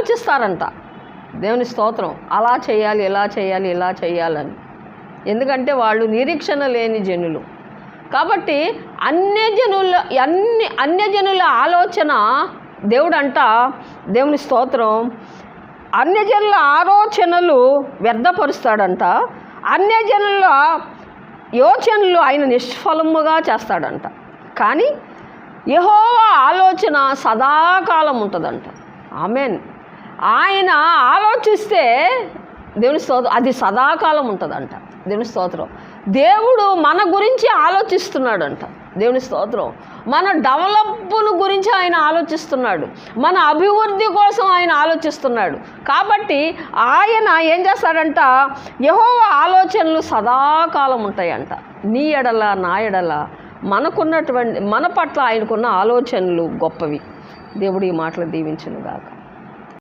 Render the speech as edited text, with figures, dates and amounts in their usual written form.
ఆలోచిస్తారంట. దేవుని స్తోత్రం. అలా చేయాలి, ఇలా చేయాలి, ఇలా చేయాలని. ఎందుకంటే వాళ్ళు నిరీక్షణ లేని జనులు. కాబట్టి అన్యజనుల ఆలోచన దేవుడంట, దేవుని స్తోత్రం, అన్యజనుల ఆలోచనలు వ్యర్థపరుస్తాడంట. అన్యజనుల యోచనలు ఆయన నిష్ఫలముగా చేస్తాడంట. కానీ యెహోవా ఆలోచన సదాకాలం ఉంటుందంట. ఆమేన్. ఆయన ఆలోచిస్తే దేవుని స్తోత్రం, అది సదాకాలం ఉంటుందంట. దేవుని స్తోత్రం. దేవుడు మన గురించి ఆలోచిస్తున్నాడంట. దేవుని స్తోత్రం. మన డెవలప్ను గురించి ఆయన ఆలోచిస్తున్నాడు. మన అభివృద్ధి కోసం ఆయన ఆలోచిస్తున్నాడు. కాబట్టి ఆయన ఏం చేస్తాడంట, యెహోవా ఆలోచనలు సదాకాలం ఉంటాయంట. నీ ఎడల నా ఎడల మన పట్ల ఆయనకున్న ఆలోచనలు గొప్పవి. దేవుడు ఈ మాటలు దీవించును గాక.